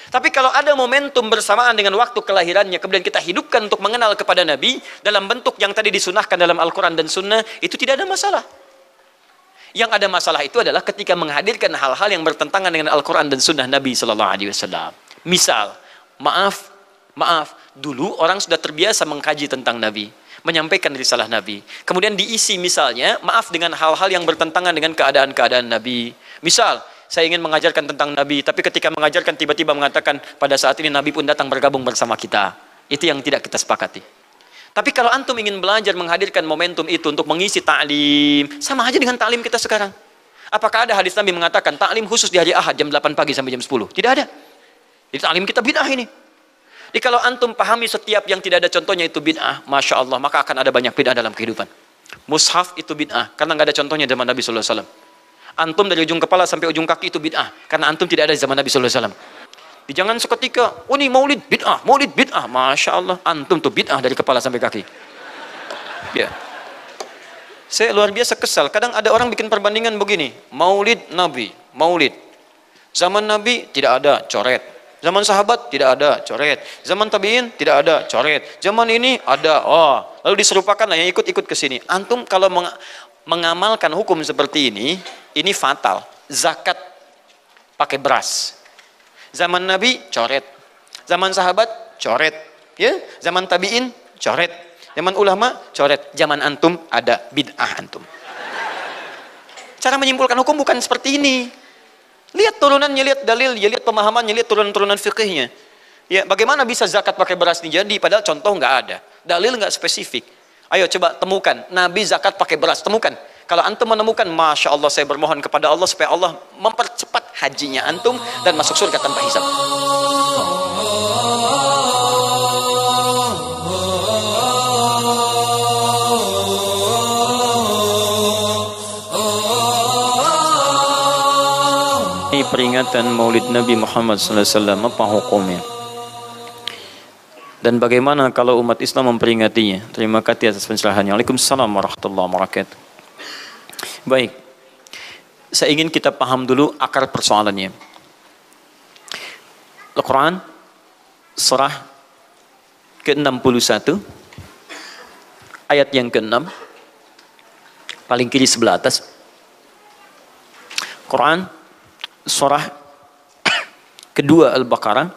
Tapi kalau ada momentum bersamaan dengan waktu kelahirannya, kemudian kita hidupkan untuk mengenal kepada Nabi dalam bentuk yang tadi disunahkan dalam Al-Quran dan Sunnah, itu tidak ada masalah. Yang ada masalah itu adalah ketika menghadirkan hal-hal yang bertentangan dengan Al-Quran dan Sunnah Nabi Sallallahu Alaihi Wasallam. Misal, maaf, dulu orang sudah terbiasa mengkaji tentang Nabi, menyampaikan risalah Nabi. Kemudian diisi misalnya, maaf, dengan hal-hal yang bertentangan dengan keadaan-keadaan Nabi. Misal, saya ingin mengajarkan tentang Nabi, tapi ketika mengajarkan tiba-tiba mengatakan pada saat ini Nabi pun datang bergabung bersama kita. Itu yang tidak kita sepakati. Tapi kalau antum ingin belajar menghadirkan momentum itu untuk mengisi ta'lim, sama aja dengan ta'lim kita sekarang. Apakah ada hadis Nabi mengatakan ta'lim khusus di hari Ahad jam 8 pagi sampai jam 10? Tidak ada. Jadi ta'lim kita bid'ah ini. Jadi kalau antum pahami setiap yang tidak ada contohnya itu bid'ah, Masya Allah, maka akan ada banyak bid'ah dalam kehidupan. Mushaf itu bid'ah, karena nggak ada contohnya zaman Nabi Sallallahu Alaihi Wasallam. Antum dari ujung kepala sampai ujung kaki itu bid'ah, karena antum tidak ada di zaman Nabi Sallallahu Alaihi Wasallam. Jangan seketika, oh ini maulid bid'ah, Masya Allah, antum tuh bid'ah dari kepala sampai kaki. Ya. Saya luar biasa kesal, kadang ada orang bikin perbandingan begini, maulid Nabi, maulid. Zaman Nabi tidak ada, coret. Zaman sahabat tidak ada, coret. Zaman tabi'in tidak ada, coret. Zaman ini ada, oh. Lalu diserupakan lah yang ikut-ikut ke sini. Antum kalau mengamalkan hukum seperti ini fatal. Zakat pakai beras. Zaman Nabi coret, zaman sahabat coret, ya, zaman tabiin coret, zaman ulama coret, zaman antum ada bid'ah antum. Cara menyimpulkan hukum bukan seperti ini. Lihat turunannya, lihat dalilnya, lihat pemahamannya, lihat turunan-turunan fikihnya. Ya, bagaimana bisa zakat pakai beras ini jadi? Padahal contoh nggak ada, dalil nggak spesifik. Ayo coba temukan, Nabi zakat pakai beras, temukan. Kalau antum menemukan, Masya Allah, saya bermohon kepada Allah supaya Allah mempercepat hajinya antum dan masuk surga tanpa hisab. Ini peringatan Maulid Nabi Muhammad SAW, apa hukumnya? Dan bagaimana kalau umat Islam memperingatinya? Terima kasih atas pencerahannya. Waalaikumsalam warahmatullahi wabarakatuh. Baik, saya ingin kita paham dulu akar persoalannya. Al-Quran surah ke-61 ayat yang ke-6 paling kiri sebelah atas. Quran surah kedua Al-Baqarah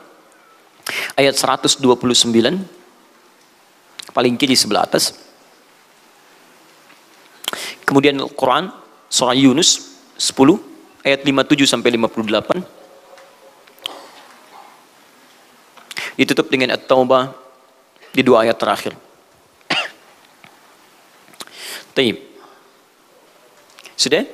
ayat 129 paling kiri sebelah atas. Kemudian Al-Quran surah Yunus 10 ayat 57 sampai 58 ditutup dengan At-Taubah di dua ayat terakhir. Taib. Sudah?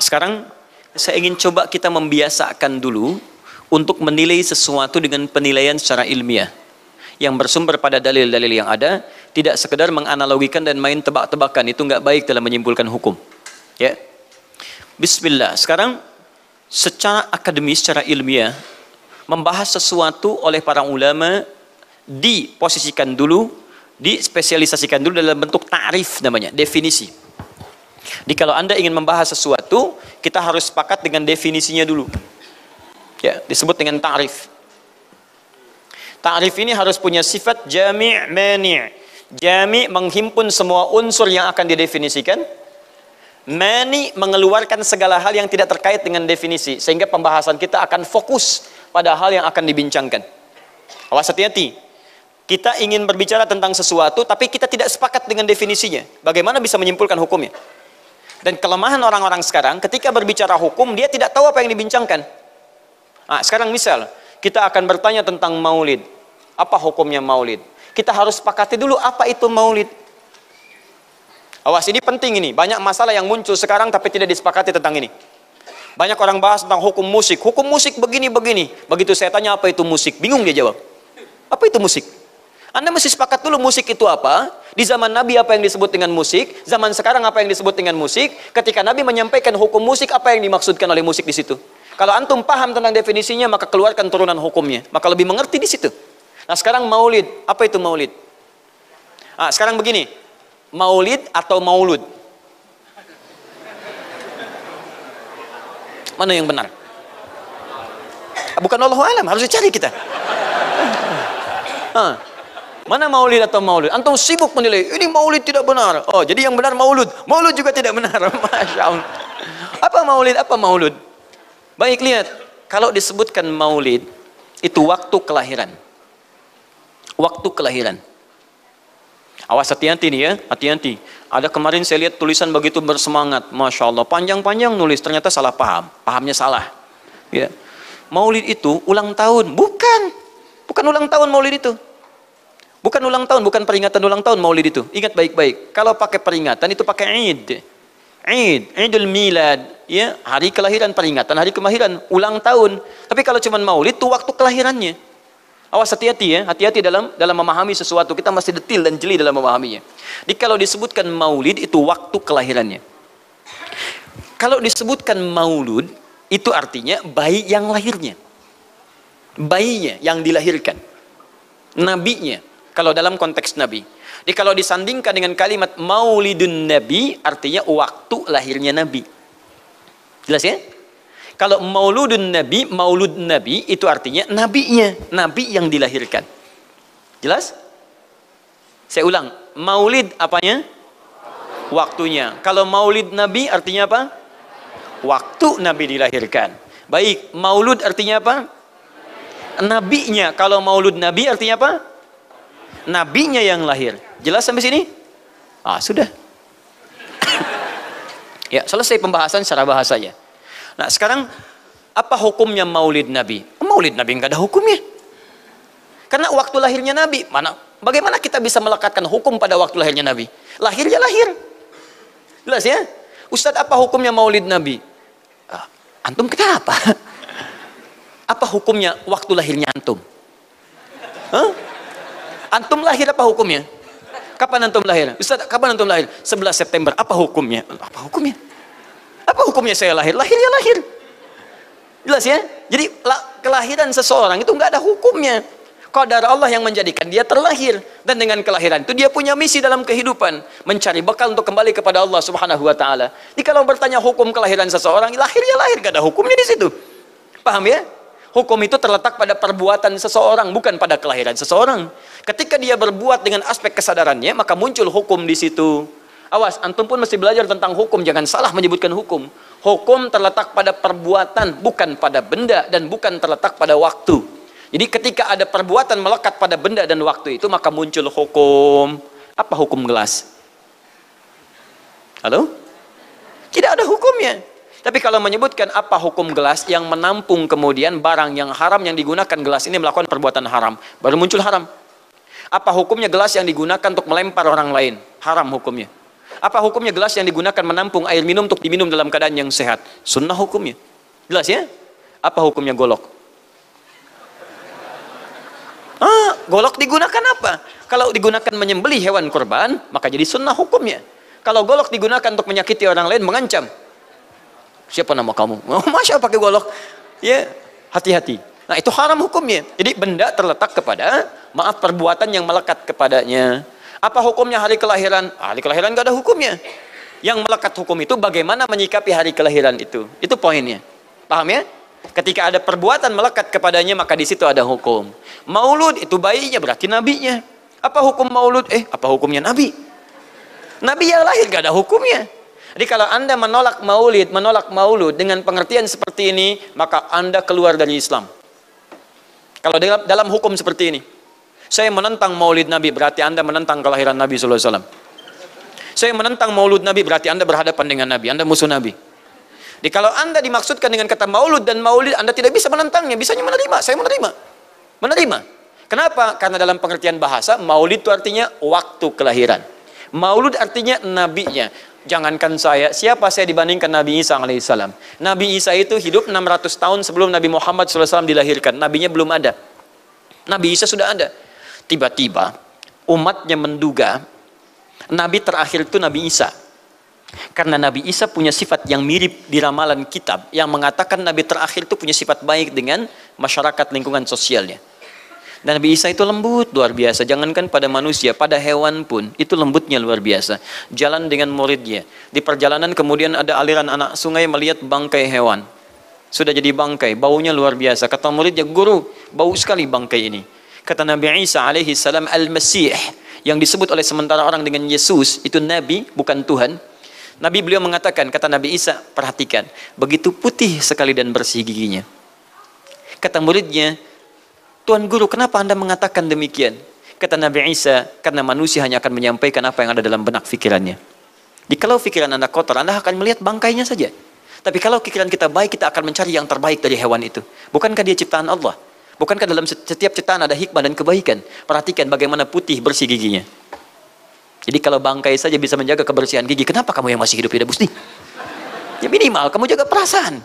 Sekarang saya ingin coba kita membiasakan dulu untuk menilai sesuatu dengan penilaian secara ilmiah yang bersumber pada dalil-dalil yang ada, tidak sekedar menganalogikan dan main tebak-tebakan. Itu nggak baik dalam menyimpulkan hukum. Ya, Bismillah. Sekarang secara akademis, secara ilmiah, membahas sesuatu oleh para ulama diposisikan dulu, dispesialisasikan dulu dalam bentuk ta'rif namanya, definisi. Jadi kalau Anda ingin membahas sesuatu, kita harus sepakat dengan definisinya dulu. Ya, disebut dengan ta'rif. Ta'rif ini harus punya sifat jami' mani'. Jami' menghimpun semua unsur yang akan didefinisikan. Mani' mengeluarkan segala hal yang tidak terkait dengan definisi. Sehingga pembahasan kita akan fokus pada hal yang akan dibincangkan. Awas, hati-hati. Kita ingin berbicara tentang sesuatu, tapi kita tidak sepakat dengan definisinya. Bagaimana bisa menyimpulkan hukumnya? Dan kelemahan orang-orang sekarang, ketika berbicara hukum, dia tidak tahu apa yang dibincangkan. Sekarang misal, kita akan bertanya tentang maulid. Apa hukumnya maulid? Kita harus sepakati dulu apa itu maulid. Awas, ini penting ini. Banyak masalah yang muncul sekarang tapi tidak disepakati tentang ini. Banyak orang bahas tentang hukum musik. Hukum musik begini-begini. Begitu saya tanya apa itu musik, bingung dia jawab. Apa itu musik? Anda mesti sepakat dulu musik itu apa. Di zaman Nabi apa yang disebut dengan musik. Zaman sekarang apa yang disebut dengan musik. Ketika Nabi menyampaikan hukum musik, apa yang dimaksudkan oleh musik di situ. Kalau antum paham tentang definisinya, maka keluarkan turunan hukumnya. Maka lebih mengerti di situ. Nah sekarang maulid, apa itu maulid? Sekarang begini, maulid atau maulud? Mana yang benar? Bukan Allah alam, harus dicari kita. Mana maulid atau maulud? Antum sibuk menilai, ini maulid tidak benar. Oh, jadi yang benar maulud. Maulud juga tidak benar. Masya Allah. Apa maulid? Apa maulud? Baik, lihat. Kalau disebutkan maulid, itu waktu kelahiran. Waktu kelahiran. Awas, hati-hati nih ya, hati-hati. Ada kemarin saya lihat tulisan begitu bersemangat. Masya Allah, panjang-panjang nulis, ternyata salah paham. Pahamnya salah. Ya. Maulid itu ulang tahun. Bukan ulang tahun maulid itu. Bukan ulang tahun, bukan peringatan ulang tahun maulid itu. Ingat baik-baik. Kalau pakai peringatan itu pakai Id. Idul Milad, ya, hari kelahiran, peringatan hari kelahiran, ulang tahun. Tapi kalau cuma maulid itu waktu kelahirannya. Awas, hati-hati ya, hati-hati dalam memahami sesuatu. Kita masih detil dan jeli dalam memahaminya. Jadi kalau disebutkan maulid itu waktu kelahirannya. Kalau disebutkan maulud itu artinya bayi yang lahirnya. Bayinya yang dilahirkan. Nabinya. Kalau dalam konteks Nabi. Jadi kalau disandingkan dengan kalimat maulidun Nabi, artinya waktu lahirnya Nabi. Jelas ya? Kalau mauludun Nabi, maulud Nabi, itu artinya nabinya. Nabi yang dilahirkan. Jelas? Saya ulang. Maulid apanya? Waktunya. Kalau maulid Nabi artinya apa? Waktu Nabi dilahirkan. Baik, maulud artinya apa? Nabinya. Kalau maulud Nabi artinya apa? Nabinya yang lahir. Jelas sampai sini? Sudah. Ya, selesai pembahasan secara bahasanya. Nah, sekarang apa hukumnya maulid Nabi? Maulid Nabi nggak ada hukumnya. Karena waktu lahirnya Nabi, bagaimana kita bisa melekatkan hukum pada waktu lahirnya Nabi? Lahirnya lahir. Jelas ya? Ustadz, apa hukumnya maulid Nabi? Antum kenapa? Apa hukumnya waktu lahirnya antum? Antum lahir apa hukumnya? Kapan antum lahir? Ustaz, kapan antum lahir? 11 September. Apa hukumnya? Apa hukumnya? Apa hukumnya saya lahir? Lahirnya lahir. Jelas ya? Jadi kelahiran seseorang itu nggak ada hukumnya. Qadar Allah yang menjadikan dia terlahir, dan dengan kelahiran itu dia punya misi dalam kehidupan, mencari bekal untuk kembali kepada Allah Subhanahu wa taala. Jadi kalau bertanya hukum kelahiran seseorang, lahirnya lahir, nggak ada hukumnya di situ. Paham ya? Hukum itu terletak pada perbuatan seseorang, bukan pada kelahiran seseorang. Ketika dia berbuat dengan aspek kesadarannya, maka muncul hukum di situ. Awas, antum pun mesti belajar tentang hukum, jangan salah menyebutkan hukum. Hukum terletak pada perbuatan, bukan pada benda, dan bukan terletak pada waktu. Jadi ketika ada perbuatan melekat pada benda dan waktu itu, maka muncul hukum. Apa hukum gelas? Halo? Tidak ada hukumnya. Tapi kalau menyebutkan apa hukum gelas yang menampung kemudian barang yang haram yang digunakan gelas ini melakukan perbuatan haram, baru muncul haram. Apa hukumnya gelas yang digunakan untuk melempar orang lain? Haram hukumnya. Apa hukumnya gelas yang digunakan menampung air minum untuk diminum dalam keadaan yang sehat? Sunnah hukumnya. Jelas ya? Apa hukumnya golok? Golok digunakan apa? Kalau digunakan menyembelih hewan kurban, maka jadi sunnah hukumnya. Kalau golok digunakan untuk menyakiti orang lain, mengancam. Siapa nama kamu? Masya pakai golok. Ya, hati-hati. Nah, itu haram hukumnya. Jadi benda terletak kepada, maaf, perbuatan yang melekat kepadanya. Apa hukumnya hari kelahiran? Hari kelahiran nggak ada hukumnya. Yang melekat hukum itu bagaimana menyikapi hari kelahiran itu. Itu poinnya. Paham ya? Ketika ada perbuatan melekat kepadanya, maka di situ ada hukum. Maulud itu bayinya, berarti nabinya. Apa hukum maulud? Apa hukumnya nabi? Nabi yang lahir nggak ada hukumnya. Jadi kalau Anda menolak maulud dengan pengertian seperti ini, maka Anda keluar dari Islam. Kalau dalam hukum seperti ini, saya menentang maulid Nabi, berarti Anda menentang kelahiran Nabi SAW. Saya menentang maulud Nabi, berarti Anda berhadapan dengan Nabi, Anda musuh Nabi. Jadi kalau Anda dimaksudkan dengan kata maulud dan maulid, Anda tidak bisa menentangnya, bisanya menerima. Saya menerima. Kenapa? Karena dalam pengertian bahasa, maulid itu artinya waktu kelahiran. Maulud artinya nabinya. Jangankan siapa saya dibandingkan Nabi Isa alaihissalam. Nabi Isa itu hidup 600 tahun sebelum Nabi Muhammad SAW dilahirkan. Nabinya belum ada. Nabi Isa sudah ada. Tiba-tiba umatnya menduga Nabi terakhir itu Nabi Isa. Karena Nabi Isa punya sifat yang mirip di ramalan kitab yang mengatakan Nabi terakhir itu punya sifat baik dengan masyarakat lingkungan sosialnya. Dan Nabi Isa itu lembut luar biasa, jangankan pada manusia, pada hewan pun itu lembutnya luar biasa. Jalan dengan muridnya, di perjalanan kemudian ada aliran anak sungai melihat bangkai hewan. sudah jadi bangkai, baunya luar biasa. Kata muridnya, guru, bau sekali bangkai ini. Kata Nabi Isa alaihi salam, Al-Masih, yang disebut oleh sementara orang dengan Yesus, itu Nabi, bukan Tuhan. Nabi beliau mengatakan, kata Nabi Isa, perhatikan, begitu putih sekali dan bersih giginya. Kata muridnya, Tuan Guru, kenapa Anda mengatakan demikian? Kata Nabi Isa, karena manusia hanya akan menyampaikan apa yang ada dalam benak pikirannya. Jadi kalau pikiran Anda kotor, Anda akan melihat bangkainya saja. Tapi kalau pikiran kita baik, kita akan mencari yang terbaik dari hewan itu. Bukankah dia ciptaan Allah? Bukankah dalam setiap ciptaan ada hikmah dan kebaikan? Perhatikan bagaimana putih bersih giginya. Jadi kalau bangkai saja bisa menjaga kebersihan gigi, kenapa kamu yang masih hidup tidak mesti? Ya minimal kamu jaga perasaan.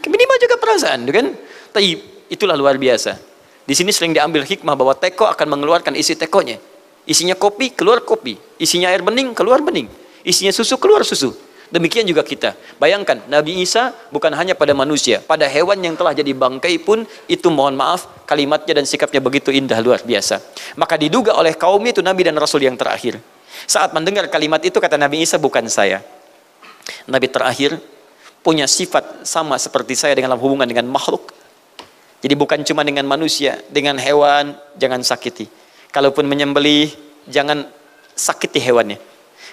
Minimal jaga perasaan, kan? Tapi itulah luar biasa. Di sini sering diambil hikmah bahwa teko akan mengeluarkan isi tekonya. Isinya kopi, keluar kopi. Isinya air bening, keluar bening. Isinya susu, keluar susu. Demikian juga kita. Bayangkan, Nabi Isa bukan hanya pada manusia, pada hewan yang telah jadi bangkai pun, itu mohon maaf, kalimatnya dan sikapnya begitu indah, luar biasa. Maka diduga oleh kaumnya itu Nabi dan Rasul yang terakhir. Saat mendengar kalimat itu, kata Nabi Isa, bukan saya. Nabi terakhir punya sifat sama seperti saya dalam hubungan dengan makhluk. Jadi bukan cuma dengan manusia, dengan hewan, jangan sakiti. Kalaupun menyembelih, jangan sakiti hewannya.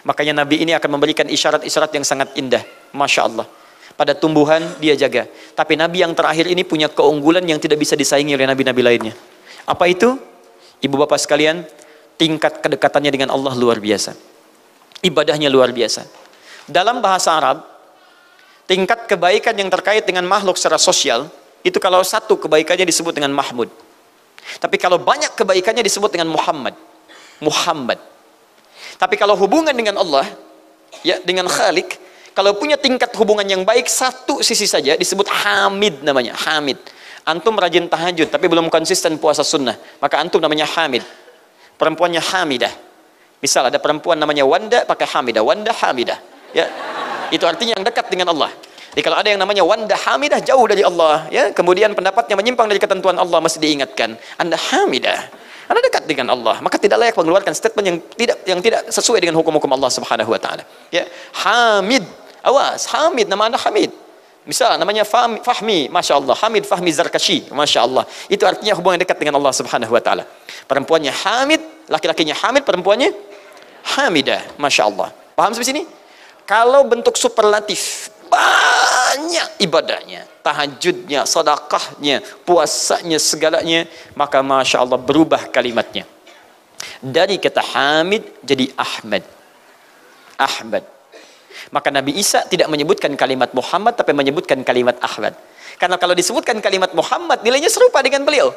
Makanya Nabi ini akan memberikan isyarat-isyarat yang sangat indah. Masya Allah. Pada tumbuhan dia jaga. Tapi Nabi yang terakhir ini punya keunggulan yang tidak bisa disaingi oleh Nabi-Nabi lainnya. Apa itu? Ibu bapak sekalian, tingkat kedekatannya dengan Allah luar biasa. Ibadahnya luar biasa. Dalam bahasa Arab, tingkat kebaikan yang terkait dengan makhluk secara sosial, itu kalau satu kebaikannya disebut dengan Mahmud. Tapi kalau banyak kebaikannya disebut dengan Muhammad. Muhammad. Tapi kalau hubungan dengan Allah, ya dengan Khalik, kalau punya tingkat hubungan yang baik, satu sisi saja disebut Hamid namanya, Hamid. Antum rajin tahajud tapi belum konsisten puasa sunnah, maka antum namanya Hamid. Perempuannya Hamidah. Misal ada perempuan namanya Wanda, pakai Hamidah, Wanda Hamidah. Ya, itu artinya yang dekat dengan Allah. Jadi kalau ada yang namanya Wanda Hamidah, jauh dari Allah, ya, kemudian pendapatnya menyimpang dari ketentuan Allah, mesti diingatkan. Anda Hamidah. Anda dekat dengan Allah, maka tidak layak mengeluarkan statement yang tidak sesuai dengan hukum-hukum Allah Subhanahu wa taala. Ya, Hamid. Awas, Hamid, nama Anda Hamid. Misal namanya Fahmi, Masya Allah. Hamid Fahmi Zarkashi, Masya Allah. Itu artinya hubungan dekat dengan Allah Subhanahu wa taala. Perempuannya Hamid, laki-lakinya Hamid, perempuannya Hamidah, Masya Allah. Paham sampai sini? Kalau bentuk superlatif, banyak ibadahnya, tahajudnya, sedekahnya, puasanya, segalanya, maka Masya Allah berubah kalimatnya. Dari kata Hamid jadi Ahmad. Ahmad. Maka Nabi Isa tidak menyebutkan kalimat Muhammad, tapi menyebutkan kalimat Ahmad. Karena kalau disebutkan kalimat Muhammad, nilainya serupa dengan beliau.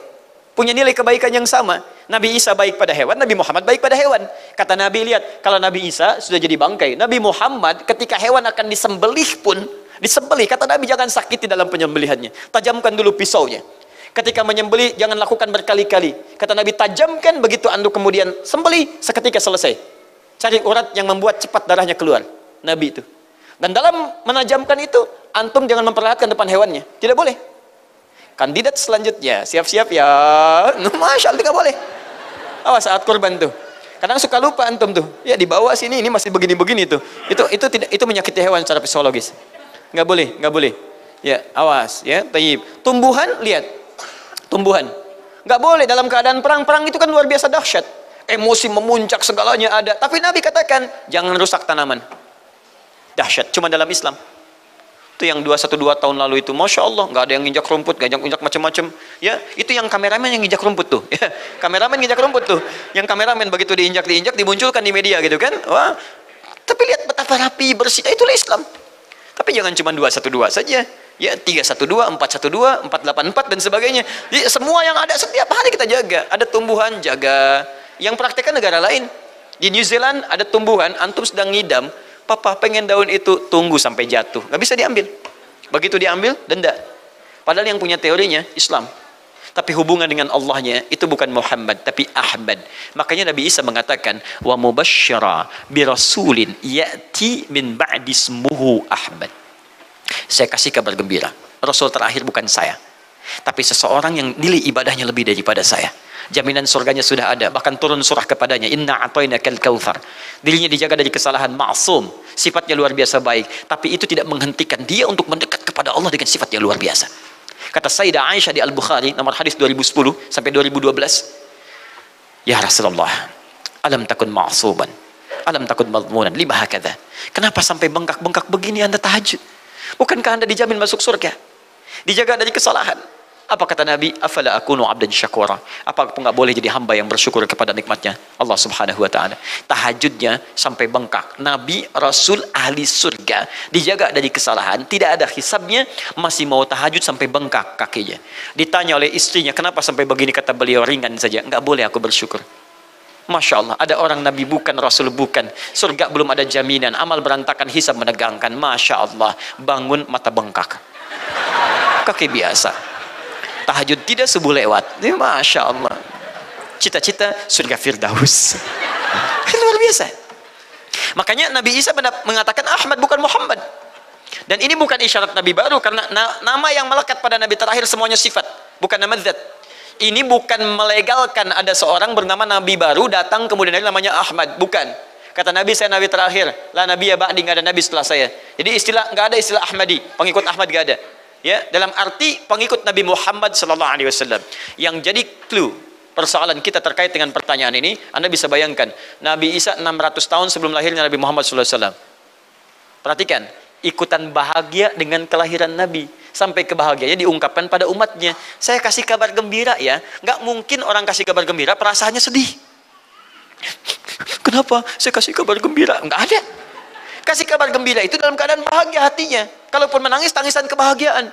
Punya nilai kebaikan yang sama. Nabi Isa baik pada hewan, Nabi Muhammad baik pada hewan. Kata Nabi, lihat, kalau Nabi Isa sudah jadi bangkai, Nabi Muhammad ketika hewan akan disembelih pun, disembelih, kata Nabi jangan sakiti dalam penyembelihannya. Tajamkan dulu pisaunya. Ketika menyembelih, jangan lakukan berkali-kali. Kata Nabi, tajamkan, begitu anduk kemudian sembelih, seketika selesai. Cari urat yang membuat cepat darahnya keluar. Nabi itu. Dan dalam menajamkan itu, antum jangan memperlihatkan depan hewannya. Tidak boleh. Kandidat selanjutnya, siap-siap ya. Masya Allah, tidak boleh. Awas saat kurban tuh. Kadang suka lupa antum tuh. Ya di bawah sini, ini masih begini-begini tuh. Itu menyakiti hewan secara psikologis. Nggak boleh, nggak boleh. Ya, awas ya. Tayyib. Tumbuhan, lihat. Tumbuhan. Nggak boleh dalam keadaan perang. Perang itu kan luar biasa dahsyat. Emosi memuncak, segalanya ada. Tapi Nabi katakan, jangan rusak tanaman. Dahsyat. Cuma dalam Islam. Itu yang 212 tahun lalu itu, Masya Allah, nggak ada yang nginjak rumput, nggak injak macam-macam. Ya, itu yang kameramen yang nginjak rumput tuh. Ya, kameramen nginjak rumput tuh. Yang kameramen begitu diinjak dimunculkan di media gitu kan. Wah, tapi lihat betapa rapi bersih. Itulah Islam. Tapi jangan cuma 212 saja. Ya, 312, 412, 484 dan sebagainya. Jadi, semua yang ada setiap hari kita jaga. Ada tumbuhan, jaga. Yang praktekkan negara lain. Di New Zealand ada tumbuhan, antum sedang ngidam. Papa pengen daun itu, tunggu sampai jatuh, nggak bisa diambil. Begitu diambil, denda. Padahal yang punya teorinya Islam. Tapi hubungan dengan Allahnya itu bukan Muhammad, tapi Ahmad. Makanya Nabi Isa mengatakan, wa mubasysyira bi rasulin ya'ti min ba'di ismuhu Ahmad. Saya kasih kabar gembira. Rasul terakhir bukan saya, tapi seseorang yang nilai ibadahnya lebih daripada saya. Jaminan surganya sudah ada, bahkan turun surah kepadanya, inna a'tainakal kautsar. Dirinya dijaga dari kesalahan, maksum, sifatnya luar biasa baik, tapi itu tidak menghentikan dia untuk mendekat kepada kepada Allah dengan sifat yang luar biasa. Kata Sayyidah Aisyah di Al-Bukhari nomor hadis 2010 sampai 2012, ya Rasulullah, alam takun ma'suban, alam takun madmunan, lima hakadha. Kenapa sampai bengkak-bengkak begini Anda tahajud? Bukankah Anda dijamin masuk surga? Dijaga dari kesalahan. Apa kata Nabi? Afala akunu abdan syakura. Apa aku nggak boleh jadi hamba yang bersyukur kepada nikmatnya Allah Subhanahu wa taala? Tahajudnya sampai bengkak. Nabi, Rasul, ahli surga, dijaga dari kesalahan, tidak ada hisabnya, masih mau tahajud sampai bengkak kakinya. Ditanya oleh istrinya, kenapa sampai begini? Kata beliau, ringan saja. Nggak boleh aku bersyukur. Masya Allah, ada orang Nabi bukan, Rasul bukan, surga belum ada jaminan, amal berantakan, hisab menegangkan. Masya Allah, bangun mata bengkak, kaki biasa. Tahajud tidak subuh lewat. Ini Masya Allah. Cita-cita surga Firdaus. Luar biasa. Makanya Nabi Isa mengatakan Ahmad bukan Muhammad. Dan ini bukan isyarat Nabi baru, karena nama yang melekat pada Nabi terakhir semuanya sifat, bukan nama zat. Ini bukan melegalkan ada seorang bernama Nabi baru datang kemudian namanya Ahmad. Bukan. Kata Nabi, saya Nabi terakhir. La Nabi ya ba'di, nggak ada Nabi setelah saya. Jadi nggak ada istilah Ahmadi. Pengikut Ahmad nggak ada. Ya, dalam arti pengikut Nabi Muhammad sallallahu alaihi wasallam. Yang jadi clue persoalan kita terkait dengan pertanyaan ini, Anda bisa bayangkan, Nabi Isa 600 tahun sebelum lahirnya Nabi Muhammad sallallahu alaihi wasallam. Perhatikan, ikutan bahagia dengan kelahiran Nabi, sampai kebahagiaannya diungkapkan pada umatnya. Saya kasih kabar gembira ya, nggak mungkin orang kasih kabar gembira perasaannya sedih. Kenapa saya kasih kabar gembira? Nggak ada. Kasih kabar gembira itu dalam keadaan bahagia hatinya. Kalaupun menangis, tangisan kebahagiaan.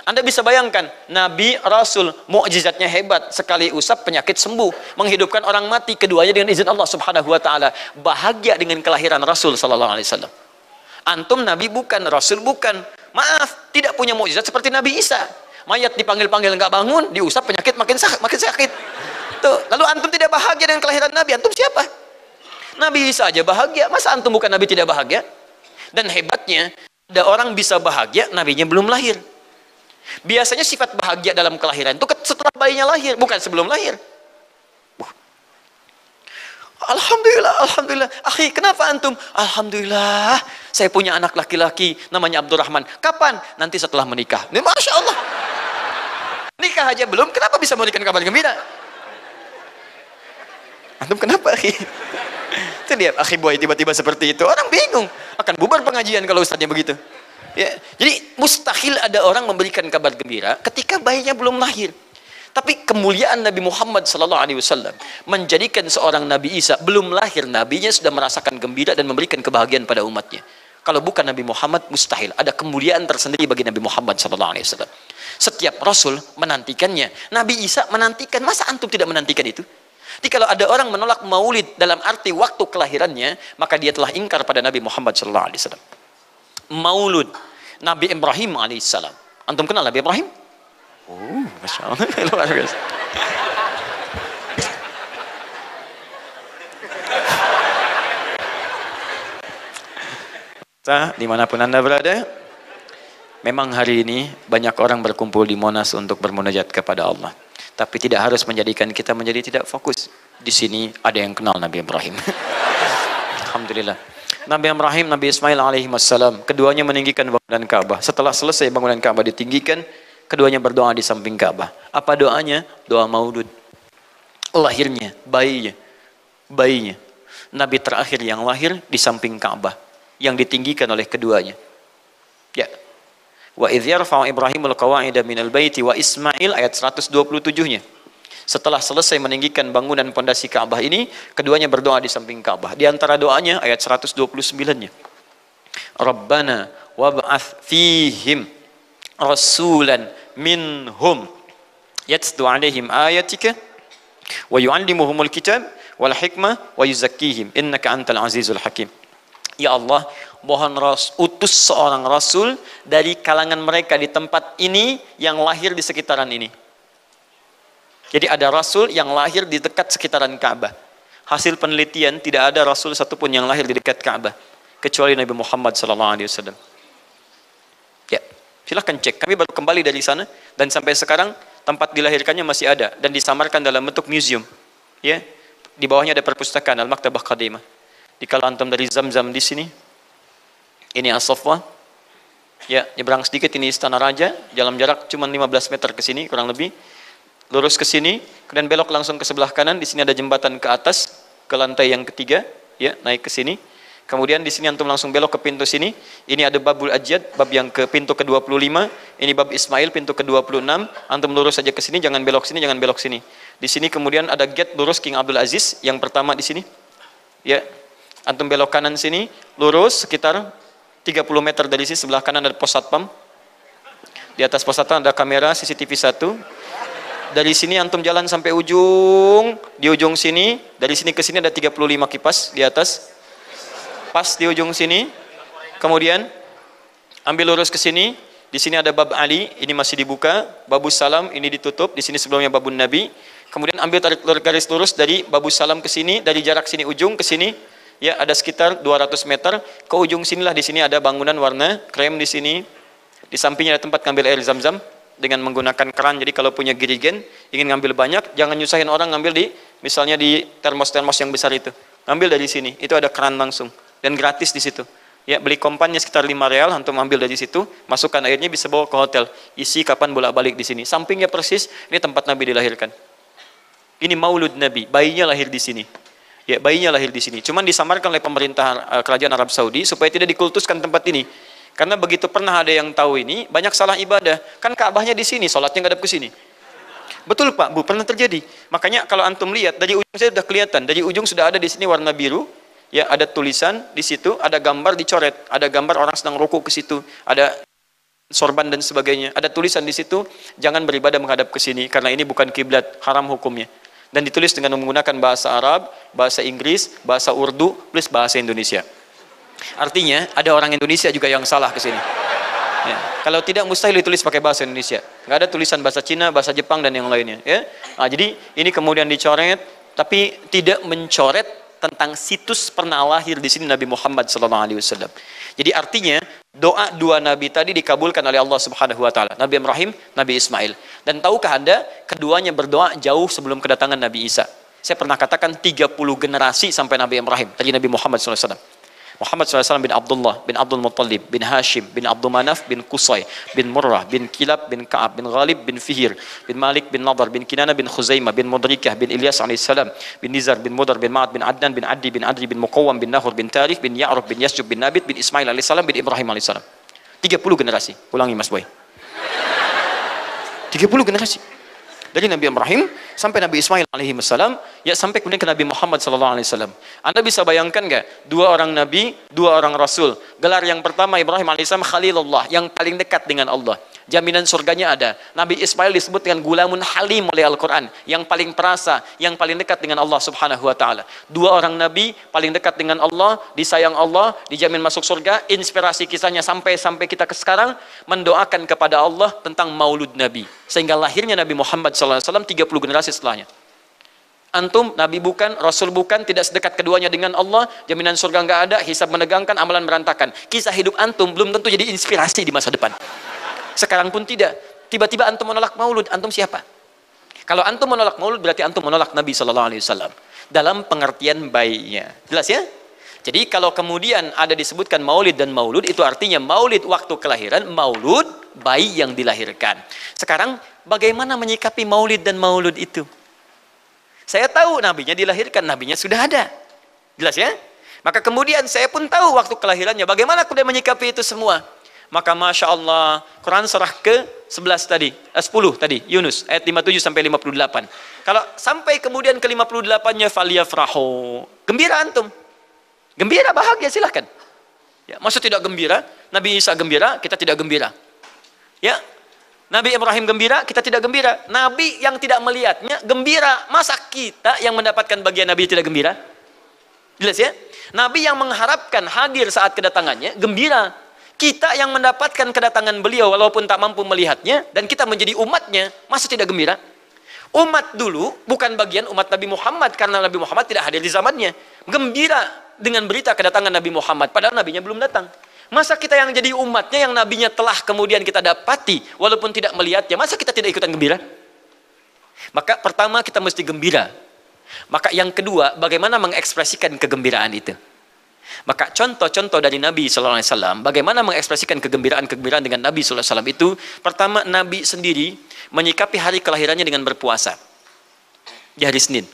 Anda bisa bayangkan, Nabi, Rasul, mukjizatnya hebat, sekali usap penyakit sembuh, menghidupkan orang mati, keduanya dengan izin Allah Subhanahu wa taala. Bahagia dengan kelahiran Rasul sallallahu alaihi wasallam. Antum Nabi bukan, Rasul bukan. Maaf, tidak punya mukjizat seperti Nabi Isa. Mayat dipanggil-panggil nggak bangun, diusap penyakit makin sakit. Tuh, lalu antum tidak bahagia dengan kelahiran Nabi, antum siapa? Nabi Isa aja bahagia, masa antum bukan Nabi tidak bahagia? Dan hebatnya, ada orang bisa bahagia, nabinya belum lahir. Biasanya sifat bahagia dalam kelahiran itu setelah bayinya lahir, bukan sebelum lahir. Alhamdulillah, alhamdulillah. Akhi, kenapa antum? Alhamdulillah, saya punya anak laki-laki namanya Abdurrahman. Kapan? Nanti setelah menikah. Ini Masya Allah. Nikah aja belum, kenapa bisa memberikan kabar gembira? Antum kenapa, akhi? Itu dia, akhi boy tiba-tiba seperti itu. Orang bingung, akan bubar pengajian kalau ustadznya begitu. Ya, jadi mustahil ada orang memberikan kabar gembira ketika bayinya belum lahir. Tapi kemuliaan Nabi Muhammad SAW menjadikan seorang Nabi Isa belum lahir, nabinya sudah merasakan gembira dan memberikan kebahagiaan pada umatnya. Kalau bukan Nabi Muhammad, mustahil. Ada kemuliaan tersendiri bagi Nabi Muhammad SAW. Setiap Rasul menantikannya. Nabi Isa menantikan, masa antum tidak menantikan itu? Jadi kalau ada orang menolak maulid dalam arti waktu kelahirannya, maka dia telah ingkar pada Nabi Muhammad SAW. Maulud Nabi Ibrahim alaihissalam. Antum kenal Nabi Ibrahim? Oh, Masya Allah. Luar biasa. Dimanapun Anda berada, memang hari ini banyak orang berkumpul di Monas untuk bermunajat kepada Allah. Tapi tidak harus menjadikan kita menjadi tidak fokus. Di sini ada yang kenal Nabi Ibrahim. Alhamdulillah. Nabi Ibrahim, Nabi Ismail alaihi wassalam, keduanya meninggikan bangunan Ka'bah. Setelah selesai bangunan Ka'bah ditinggikan, keduanya berdoa di samping Ka'bah. Apa doanya? Doa maulud. Lahirnya, bayinya. Nabi terakhir yang lahir di samping Ka'bah, yang ditinggikan oleh keduanya. Ya. Wa idh yarfa'u Ibrahimul qawa'ida minal baiti wa Ismail, ayat 127-nya. Setelah selesai meninggikan bangunan pondasi Ka'bah ini, keduanya berdoa di samping Ka'bah. Di antara doanya ayat 129-nya. Rabbana wab'ath fihim rasulan minhum yatlu 'alaihim ayatika wa yu'allimuhumul kitab wal hikmah wa yuzakkihim innaka antal azizul hakim. Ya Allah, mohon utus seorang rasul dari kalangan mereka di tempat ini yang lahir di sekitaran ini. Jadi ada rasul yang lahir di dekat sekitaran Ka'bah. Hasil penelitian, tidak ada rasul satupun yang lahir di dekat Ka'bah kecuali Nabi Muhammad SAW. Ya, silahkan cek. Kami baru kembali dari sana dan sampai sekarang tempat dilahirkannya masih ada dan disamarkan dalam bentuk museum. Ya, di bawahnya ada perpustakaan Al-Maktabah Qadimah. Di kalau antum dari Zamzam di sini, ini As-Saffah, Ya, nyebrang sedikit ini Istana Raja, jalan jarak cuma 15 meter ke sini kurang lebih. Lurus ke sini, kemudian belok langsung ke sebelah kanan. Di sini ada jembatan ke atas, ke lantai yang ketiga, ya, naik ke sini. Kemudian di sini antum langsung belok ke pintu sini. Ini ada babul ajad, bab yang ke pintu ke-25. Ini bab Ismail, pintu ke-26. Antum lurus saja ke sini, jangan belok sini, jangan belok sini. Di sini kemudian ada gate lurus King Abdul Aziz yang pertama di sini. Ya, antum belok kanan sini, lurus sekitar 30 meter dari sini, sebelah kanan ada pos satpam. Di atas pos satpam ada kamera CCTV 1. Dari sini antum jalan sampai ujung, di ujung sini, dari sini ke sini ada 35 kipas di atas. Pas di ujung sini. Kemudian ambil lurus ke sini. Di sini ada bab Ali, ini masih dibuka. Babus Salam ini ditutup. Di sini sebelumnya babun Nabi. Kemudian ambil tarik garis lurus dari Babus Salam ke sini, dari jarak sini ujung ke sini. Ya, ada sekitar 200 meter ke ujung sinilah. Di sini ada bangunan warna krem di sini. Di sampingnya ada tempat ngambil air zam-zam dengan menggunakan keran. Jadi kalau punya girigen, ingin ngambil banyak, jangan nyusahin orang ngambil di, misalnya di termos-termos yang besar itu. Ngambil dari sini, itu ada keran langsung dan gratis di situ. Ya, beli kompannya sekitar 5 real, antum ambil dari situ, masukkan airnya, bisa bawa ke hotel. Isi kapan bolak-balik di sini. Sampingnya persis, ini tempat Nabi dilahirkan. Ini maulud Nabi, bayinya lahir di sini. Ya, bayinya lahir di sini. Cuman disamarkan oleh pemerintah kerajaan Arab Saudi supaya tidak dikultuskan tempat ini. Karena begitu pernah ada yang tahu ini, banyak salah ibadah. Kan Ka'bahnya di sini, sholatnya ngadep ke sini. Betul Pak, Bu, pernah terjadi. Makanya kalau antum lihat dari ujung saya sudah kelihatan, dari ujung sudah ada di sini warna biru. Ya, ada tulisan di situ, ada gambar dicoret, ada gambar orang sedang rukuk ke situ, ada sorban dan sebagainya. Ada tulisan di situ, jangan beribadah menghadap ke sini karena ini bukan kiblat, haram hukumnya. Dan ditulis dengan menggunakan bahasa Arab, bahasa Inggris, bahasa Urdu, plus bahasa Indonesia. Artinya ada orang Indonesia juga yang salah ke sini. Ya. Kalau tidak mustahil ditulis pakai bahasa Indonesia. Nggak ada tulisan bahasa Cina, bahasa Jepang dan yang lainnya. Ya. Nah, jadi ini kemudian dicoret, tapi tidak mencoret tentang situs pernah lahir di sini Nabi Muhammad SAW. Jadi artinya doa dua nabi tadi dikabulkan oleh Allah Subhanahu wa taala. Nabi Ibrahim, Nabi Ismail. Dan tahukah Anda, keduanya berdoa jauh sebelum kedatangan Nabi Isa. Saya pernah katakan 30 generasi sampai Nabi Ibrahim dari Nabi Muhammad SAW. Muhammad SAW bin Abdullah, bin Abdul Muttalib, bin Hashim, bin Abdul Manaf, bin Qusay, bin Murrah, bin Kilab, bin Ka'ab, bin Ghalib, bin Fihir, bin Malik, bin Nadar, bin Kinana, bin Khuzaimah, bin Mudrikah, bin Ilyas alaihissalam, bin Nizar, bin Mudar, bin Ma'ad, bin Adnan, bin Addi, bin Adri, bin Muqawwam, bin Nahur, bin Tarikh, bin Ya'ruf, bin Yasjub, bin Nabit, bin Ismail alaihissalam, bin Ibrahim alaihissalam. 30 generasi. Ulangi Mas Boy. 30 generasi. Dari Nabi Ibrahim sampai Nabi Ismail alaihi wassalam, ya sampai kemudian ke Nabi Muhammad sallallahu alaihi wasallam. Anda bisa bayangkan nggak? Dua orang nabi, dua orang rasul. Gelar yang pertama Ibrahim alaihissalam Khalilullah, yang paling dekat dengan Allah. Jaminan surganya ada. Nabi Ismail disebut dengan gulamun halim oleh Al-Quran, yang paling perasa, yang paling dekat dengan Allah Subhanahu wa taala. Dua orang nabi paling dekat dengan Allah, disayang Allah, dijamin masuk surga. Inspirasi kisahnya sampai kita ke sekarang mendoakan kepada Allah tentang maulud Nabi, sehingga lahirnya Nabi Muhammad SAW 30 generasi setelahnya. Antum, Nabi bukan, Rasul bukan, tidak sedekat keduanya dengan Allah, jaminan surga nggak ada, hisab menegangkan, amalan berantakan. Kisah hidup antum belum tentu jadi inspirasi di masa depan. Sekarang pun tidak. Tiba-tiba antum menolak maulud, antum siapa? Kalau antum menolak maulud berarti antum menolak Nabi SAW dalam pengertian baiknya. Jelas ya? Jadi kalau kemudian ada disebutkan maulid dan maulud, itu artinya maulid waktu kelahiran, maulud bayi yang dilahirkan. Sekarang bagaimana menyikapi maulid dan maulud itu? Saya tahu nabinya dilahirkan, nabinya sudah ada. Jelas ya? Maka kemudian saya pun tahu waktu kelahirannya. Bagaimana kemudian menyikapi itu semua? Maka Masya Allah, Quran surah ke-11 tadi, 10 tadi, Yunus, ayat 57 sampai 58. Kalau sampai kemudian ke 58-nya, faliyafrahu. Gembira antum. Gembira, bahagia, silahkan. Ya, masa tidak gembira? Nabi Isa gembira, kita tidak gembira. Ya, Nabi Ibrahim gembira, kita tidak gembira. Nabi yang tidak melihatnya gembira. Masa kita yang mendapatkan bagian Nabi tidak gembira? Jelas ya? Nabi yang mengharapkan hadir saat kedatangannya gembira. Kita yang mendapatkan kedatangan beliau walaupun tak mampu melihatnya, dan kita menjadi umatnya, masa tidak gembira? Umat dulu bukan bagian umat Nabi Muhammad karena Nabi Muhammad tidak hadir di zamannya. Gembira dengan berita kedatangan Nabi Muhammad padahal nabinya belum datang. Masa kita yang jadi umatnya, yang nabinya telah kemudian kita dapati walaupun tidak melihatnya, masa kita tidak ikutan gembira? Maka pertama kita mesti gembira. Maka yang kedua, bagaimana mengekspresikan kegembiraan itu? Maka contoh-contoh dari Nabi SAW, bagaimana mengekspresikan kegembiraan-kegembiraan dengan Nabi SAW itu, pertama Nabi sendiri menyikapi hari kelahirannya dengan berpuasa di hari Senin.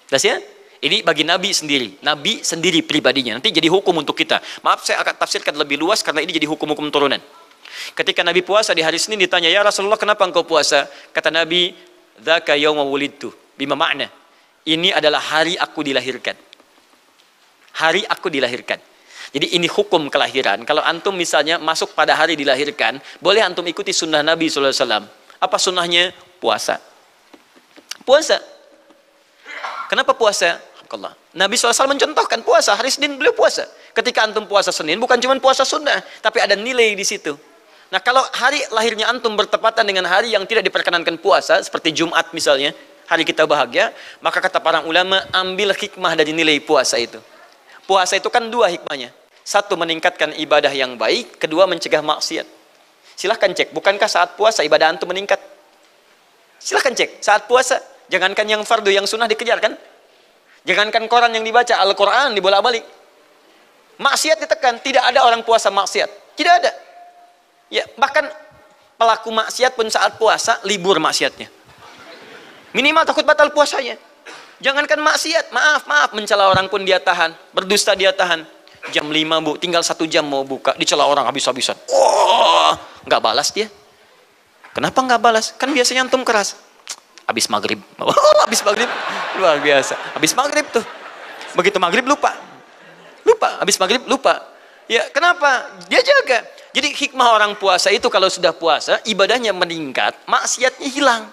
Jelas ya? Ini bagi Nabi sendiri pribadinya. Nanti jadi hukum untuk kita. Maaf, saya akan tafsirkan lebih luas karena ini jadi hukum-hukum turunan. Ketika Nabi puasa di hari Senin ditanya, ya Rasulullah kenapa engkau puasa? Kata Nabi, dzaka yauma wulidtu, bima makna. Ini adalah hari aku dilahirkan. Hari aku dilahirkan. Jadi ini hukum kelahiran. Kalau antum misalnya masuk pada hari dilahirkan, boleh antum ikuti sunnah Nabi SAW. Apa sunnahnya? Puasa. Puasa. Kenapa puasa? Nabi SAW mencontohkan puasa. Hari Senin beliau puasa. Ketika antum puasa Senin, bukan cuma puasa sunnah, tapi ada nilai di situ. Nah, kalau hari lahirnya antum bertepatan dengan hari yang tidak diperkenankan puasa, seperti Jumat misalnya, hari kita bahagia, maka kata para ulama, ambil hikmah dari nilai puasa itu. Puasa itu kan dua hikmahnya. Satu, meningkatkan ibadah yang baik. Kedua, mencegah maksiat. Silahkan cek, bukankah saat puasa ibadah antum meningkat? Silahkan cek, saat puasa. Jangankan yang fardu, yang sunnah dikejar kan? Jangankan koran yang dibaca, Al-Quran dibolak-balik. Maksiat ditekan, tidak ada orang puasa maksiat. Tidak ada. Ya, bahkan pelaku maksiat pun saat puasa, libur maksiatnya. Minimal takut batal puasanya. Jangankan maksiat, maaf, mencela orang pun dia tahan, berdusta dia tahan. Jam 5 bu, tinggal 1 jam mau buka, dicela orang habis-habisan. Oh, nggak balas dia. Kenapa nggak balas? Kan biasanya antum keras. Habis maghrib, habis maghrib, luar biasa. Habis maghrib tuh, begitu maghrib lupa, habis maghrib lupa. Ya kenapa? Dia jaga. Jadi hikmah orang puasa itu kalau sudah puasa, ibadahnya meningkat, maksiatnya hilang.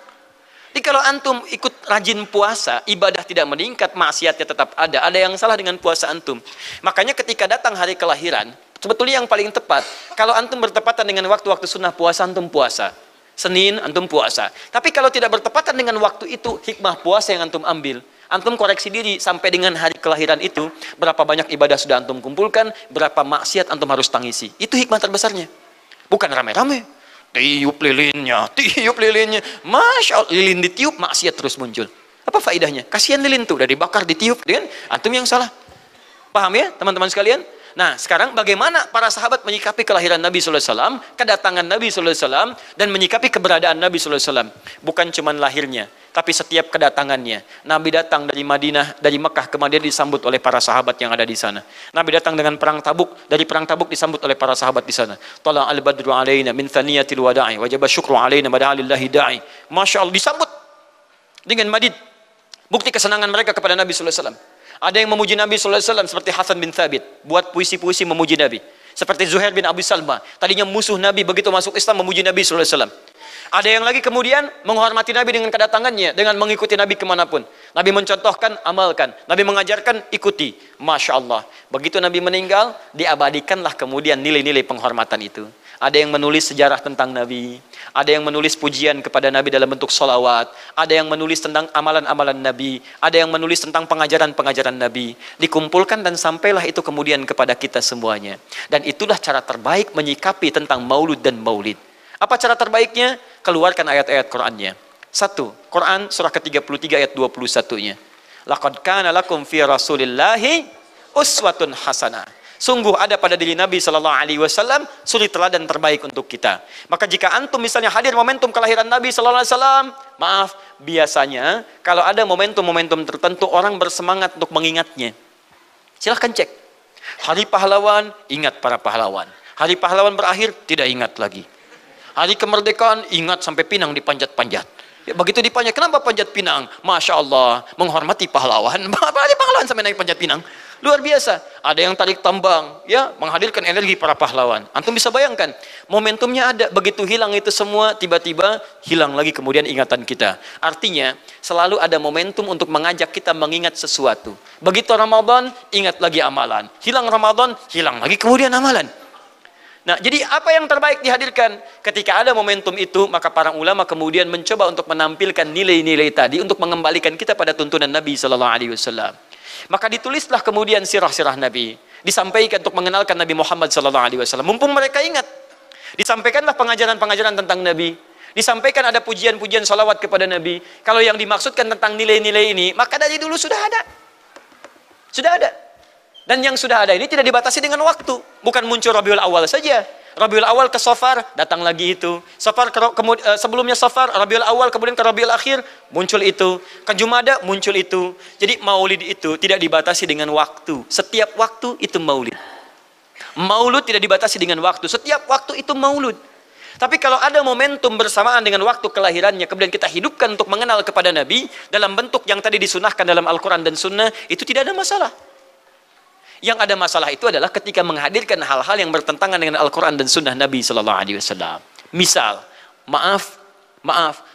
Jadi kalau antum ikut rajin puasa, ibadah tidak meningkat, maksiatnya tetap ada. Ada yang salah dengan puasa antum. Makanya ketika datang hari kelahiran, sebetulnya yang paling tepat, kalau antum bertepatan dengan waktu-waktu sunnah puasa, antum puasa. Senin, antum puasa. Tapi kalau tidak bertepatan dengan waktu itu, hikmah puasa yang antum ambil. Antum koreksi diri sampai dengan hari kelahiran itu, berapa banyak ibadah sudah antum kumpulkan, berapa maksiat antum harus tangisi. Itu hikmah terbesarnya. Bukan rame-rame. Tiup lilinnya. Masya Allah, lilin ditiup, maksiat terus muncul. Apa faedahnya? Kasihan lilin tuh, udah dibakar, ditiup, kan? Antum yang salah. Paham ya, teman-teman sekalian? Nah, sekarang bagaimana para sahabat menyikapi kelahiran Nabi SAW, kedatangan Nabi SAW, dan menyikapi keberadaan Nabi SAW. Bukan cuma lahirnya, tapi setiap kedatangannya. Nabi datang dari Madinah, dari Mekah ke Madinah disambut oleh para sahabat yang ada di sana. Nabi datang dengan perang Tabuk, dari perang Tabuk disambut oleh para sahabat di sana. Tala al-badru alaina min thaniyatil wada'i, wajaba syukru alaina bada'alillahi da'i. Masya Allah, disambut dengan madid. Bukti kesenangan mereka kepada Nabi SAW. Ada yang memuji Nabi SAW seperti Hasan bin Thabit, buat puisi-puisi memuji Nabi. Seperti Zuhair bin Abi Salma, tadinya musuh Nabi, begitu masuk Islam memuji Nabi SAW. Ada yang lagi kemudian menghormati Nabi dengan kedatangannya, dengan mengikuti Nabi kemanapun. Nabi mencontohkan, amalkan. Nabi mengajarkan, ikuti. Masya Allah. Begitu Nabi meninggal, diabadikanlah kemudian nilai-nilai penghormatan itu. Ada yang menulis sejarah tentang Nabi, ada yang menulis pujian kepada Nabi dalam bentuk sholawat, ada yang menulis tentang amalan-amalan Nabi, ada yang menulis tentang pengajaran-pengajaran Nabi. Dikumpulkan dan sampailah itu kemudian kepada kita semuanya. Dan itulah cara terbaik menyikapi tentang maulud dan maulid. Apa cara terbaiknya? Keluarkan ayat-ayat Qur'annya. 1. Quran surah ke-33 ayat 21-nya. Laqad kana lakum fi Rasulillahi uswatun hasanah. Sungguh ada pada diri Nabi SAW suri teladan terbaik untuk kita. Maka jika antum misalnya hadir momentum kelahiran Nabi SAW, maaf, biasanya kalau ada momentum-momentum tertentu orang bersemangat untuk mengingatnya. Silahkan cek. Hari pahlawan, ingat para pahlawan. Hari pahlawan berakhir, tidak ingat lagi. Hari kemerdekaan, ingat sampai pinang dipanjat-panjat. Ya, begitu dipanjat, kenapa panjat pinang? Masya Allah, menghormati pahlawan. Ada pahlawan sampai naik panjat pinang. Luar biasa. Ada yang tarik tambang, ya, menghadirkan energi para pahlawan. Antum bisa bayangkan, momentumnya ada. Begitu hilang itu semua, tiba-tiba hilang lagi kemudian ingatan kita. Artinya, selalu ada momentum untuk mengajak kita mengingat sesuatu. Begitu Ramadan, ingat lagi amalan. Hilang Ramadan, hilang lagi kemudian amalan. Nah, jadi apa yang terbaik dihadirkan? Ketika ada momentum itu, maka para ulama kemudian mencoba untuk menampilkan nilai-nilai tadi untuk mengembalikan kita pada tuntunan Nabi SAW. Maka ditulislah kemudian sirah-sirah Nabi, disampaikan untuk mengenalkan Nabi Muhammad SAW. Mumpung mereka ingat, disampaikanlah pengajaran-pengajaran tentang Nabi, disampaikan ada pujian-pujian salawat kepada Nabi. Kalau yang dimaksudkan tentang nilai-nilai ini, maka dari dulu sudah ada. Sudah ada. Dan yang sudah ada ini tidak dibatasi dengan waktu. Bukan muncul Rabiul Awal saja. Rabiul Awal ke Safar, datang lagi itu. Safar sebelumnya Safar, Rabiul Awal, kemudian ke Rabiul Akhir, muncul itu. Ke Jumada, muncul itu. Jadi maulid itu tidak dibatasi dengan waktu. Setiap waktu itu maulid. Maulud tidak dibatasi dengan waktu. Setiap waktu itu maulud. Tapi kalau ada momentum bersamaan dengan waktu kelahirannya, kemudian kita hidupkan untuk mengenal kepada Nabi, dalam bentuk yang tadi disunahkan dalam Al-Quran dan Sunnah, itu tidak ada masalah. Yang ada masalah itu adalah ketika menghadirkan hal-hal yang bertentangan dengan Al-Quran dan Sunnah Nabi SAW. Misal, maaf,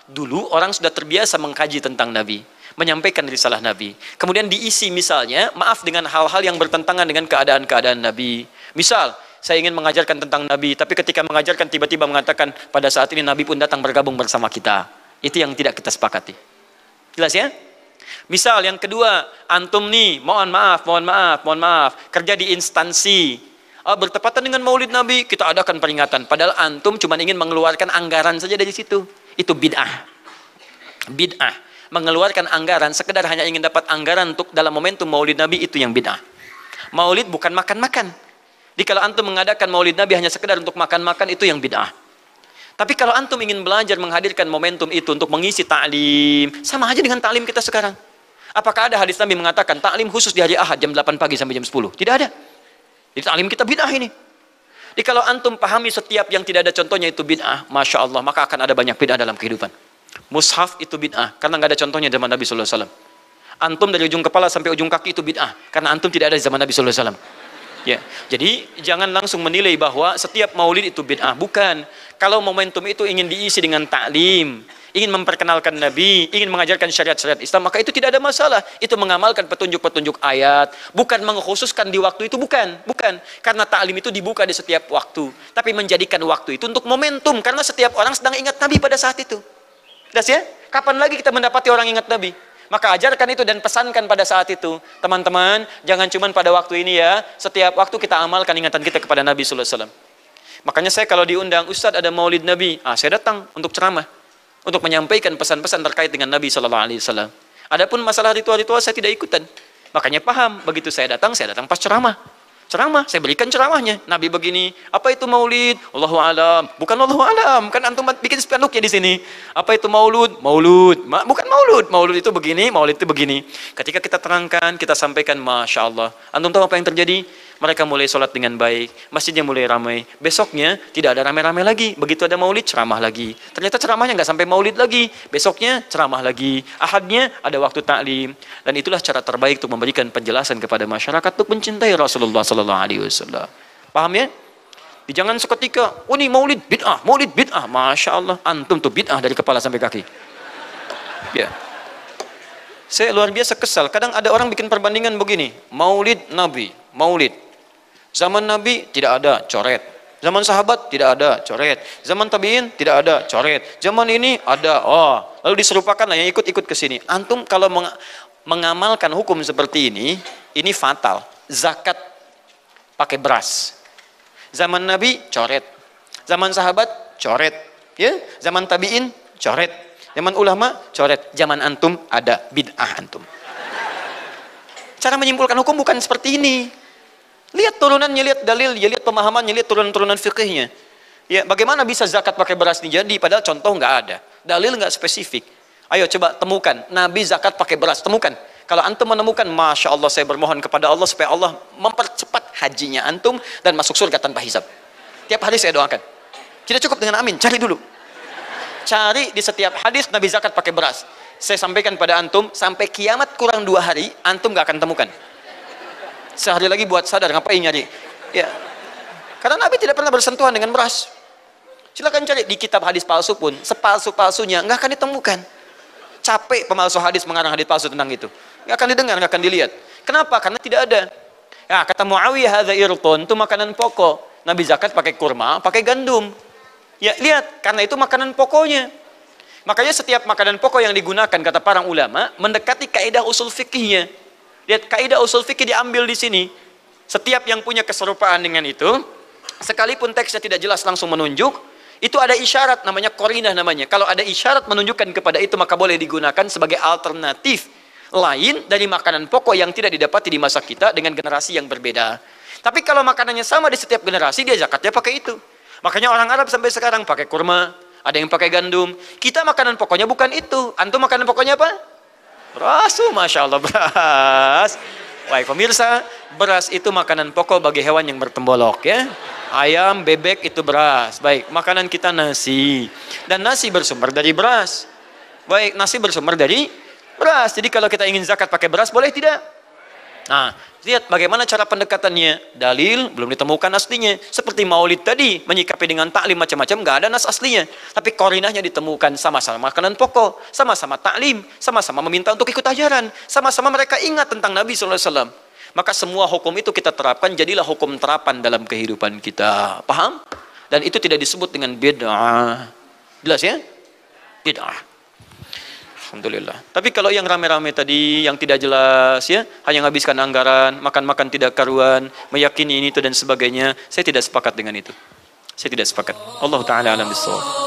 dulu orang sudah terbiasa mengkaji tentang Nabi, menyampaikan risalah Nabi. Kemudian diisi misalnya, maaf, dengan hal-hal yang bertentangan dengan keadaan-keadaan Nabi. Misal, saya ingin mengajarkan tentang Nabi, tapi ketika mengajarkan tiba-tiba mengatakan pada saat ini Nabi pun datang bergabung bersama kita. Itu yang tidak kita sepakati. Jelas ya? Misal yang kedua, antum nih, mohon maaf, kerja di instansi. Bertepatan dengan Maulid Nabi, kita adakan peringatan. Padahal antum cuma ingin mengeluarkan anggaran saja dari situ. Itu bid'ah. Bid'ah. Mengeluarkan anggaran, sekedar hanya ingin dapat anggaran untuk dalam momentum Maulid Nabi, itu yang bid'ah. Maulid bukan makan-makan. Jadi kalau antum mengadakan Maulid Nabi hanya sekedar untuk makan-makan, itu yang bid'ah. Tapi kalau antum ingin belajar menghadirkan momentum itu untuk mengisi ta'lim, sama aja dengan ta'lim kita sekarang. Apakah ada hadis Nabi mengatakan ta'lim khusus di hari Ahad jam 8 pagi sampai jam 10? Tidak ada. Jadi ta'lim kita bid'ah ini. Jadi kalau antum pahami setiap yang tidak ada contohnya itu bid'ah, Masya Allah, maka akan ada banyak bid'ah dalam kehidupan. Mushaf itu bid'ah, karena nggak ada contohnya zaman Nabi SAW. Antum dari ujung kepala sampai ujung kaki itu bid'ah, karena antum tidak ada di zaman Nabi SAW. Ya, jadi jangan langsung menilai bahwa setiap maulid itu bid'ah. Bukan. Kalau momentum itu ingin diisi dengan ta'lim, ingin memperkenalkan Nabi, ingin mengajarkan syariat-syariat Islam, maka itu tidak ada masalah. Itu mengamalkan petunjuk-petunjuk ayat, bukan mengkhususkan di waktu itu, bukan. Karena ta'lim itu dibuka di setiap waktu, tapi menjadikan waktu itu untuk momentum, karena setiap orang sedang ingat Nabi pada saat itu. Jelas ya? Kapan lagi kita mendapati orang ingat Nabi? Maka ajarkan itu dan pesankan pada saat itu. Teman-teman, jangan cuma pada waktu ini ya. Setiap waktu kita amalkan ingatan kita kepada Nabi SAW. Makanya saya kalau diundang, Ustadz ada maulid Nabi, saya datang untuk ceramah, untuk menyampaikan pesan-pesan terkait dengan Nabi SAW. Adapun masalah ritual-ritual saya tidak ikutan. Makanya paham, begitu saya datang pas ceramah. Saya berikan ceramahnya. Nabi begini, apa itu maulid? Allahu alam. Bukan Allahu alam, kan antum bikin spanduknya di sini. Apa itu maulud? Bukan maulud. Maulud itu begini, maulid itu begini. Ketika kita terangkan, kita sampaikan, Masya Allah. Antum tahu apa yang terjadi? Mereka mulai sholat dengan baik, masjidnya mulai ramai. Besoknya tidak ada ramai-ramai lagi. Begitu ada maulid, ceramah lagi. Ternyata ceramahnya nggak sampai maulid lagi. Besoknya ceramah lagi. Ahadnya ada waktu taklim. Dan itulah cara terbaik untuk memberikan penjelasan kepada masyarakat untuk mencintai Rasulullah SAW. Paham ya? Jangan seketika, ini maulid bid'ah. Masya Allah, antum tuh bid'ah dari kepala sampai kaki. Ya. Saya luar biasa kesal. Kadang ada orang bikin perbandingan begini, maulid Nabi, maulid. Zaman Nabi tidak ada coret. Zaman sahabat tidak ada coret. Zaman tabi'in tidak ada coret. Zaman ini ada. Lalu diserupakan lah yang ikut-ikut ke sini. Antum kalau mengamalkan hukum seperti ini fatal. Zakat pakai beras. Zaman Nabi coret. Zaman sahabat coret. Ya, zaman tabi'in coret. Zaman ulama coret. Zaman antum ada bid'ah antum. Cara menyimpulkan hukum bukan seperti ini. Lihat turunannya, lihat dalilnya, lihat pemahamannya, lihat turunan-turunan fikihnya. Ya, bagaimana bisa zakat pakai beras ini jadi? Padahal contoh nggak ada, dalil nggak spesifik. Ayo coba temukan, Nabi zakat pakai beras, temukan. Kalau antum menemukan, Masya Allah, saya bermohon kepada Allah supaya Allah mempercepat hajinya antum dan masuk surga tanpa hisab. Tiap hari saya doakan. Tidak cukup dengan amin, cari dulu. Cari di setiap hadis Nabi zakat pakai beras. Saya sampaikan pada antum, sampai kiamat kurang 2 hari, antum nggak akan temukan. Sehari lagi buat sadar, ngapain nyari? Ya, karena Nabi tidak pernah bersentuhan dengan beras. Silakan cari di kitab hadis palsu pun, sepalsu-palsunya nggak akan ditemukan. Capek pemalsu hadis mengarang hadis palsu tentang itu. Nggak akan didengar, nggak akan dilihat. Kenapa? Karena tidak ada. Ya, kata Muawiyah, hadza irton, itu makanan pokok. Nabi zakat pakai kurma, pakai gandum. Ya, lihat, karena itu makanan pokoknya. Makanya setiap makanan pokok yang digunakan, kata para ulama, mendekati kaidah usul fikihnya. Lihat, kaidah usul fikih diambil di sini. Setiap yang punya keserupaan dengan itu, sekalipun teksnya tidak jelas langsung menunjuk, itu ada isyarat, namanya qarinah namanya. Kalau ada isyarat menunjukkan kepada itu, maka boleh digunakan sebagai alternatif lain dari makanan pokok yang tidak didapati di masa kita dengan generasi yang berbeda. Tapi kalau makanannya sama di setiap generasi, dia zakatnya pakai itu. Makanya orang Arab sampai sekarang pakai kurma, ada yang pakai gandum. Kita makanan pokoknya bukan itu. Antum makanan pokoknya apa? Beras. Masya Allah, beras. Baik pemirsa, beras itu makanan pokok bagi hewan yang bertembolok ya. Ayam, bebek itu beras. Baik, makanan kita nasi. Dan nasi bersumber dari beras. Baik, nasi bersumber dari beras. Jadi kalau kita ingin zakat pakai beras, boleh tidak? Nah, lihat bagaimana cara pendekatannya. Dalil belum ditemukan aslinya. Seperti maulid tadi, menyikapi dengan taklim macam-macam, nggak ada nas aslinya. Tapi korinahnya ditemukan, sama-sama makanan pokok, sama-sama taklim, sama-sama meminta untuk ikut ajaran, sama-sama mereka ingat tentang Nabi SAW. Maka semua hukum itu kita terapkan, jadilah hukum terapan dalam kehidupan kita. Paham? Dan itu tidak disebut dengan bid'ah. Jelas ya? Bid'ah. Alhamdulillah. Tapi kalau yang rame-rame tadi, yang tidak jelas ya, hanya menghabiskan anggaran, makan-makan tidak karuan, meyakini ini itu dan sebagainya, saya tidak sepakat dengan itu. Saya tidak sepakat. Allah Ta'ala alam bisawab.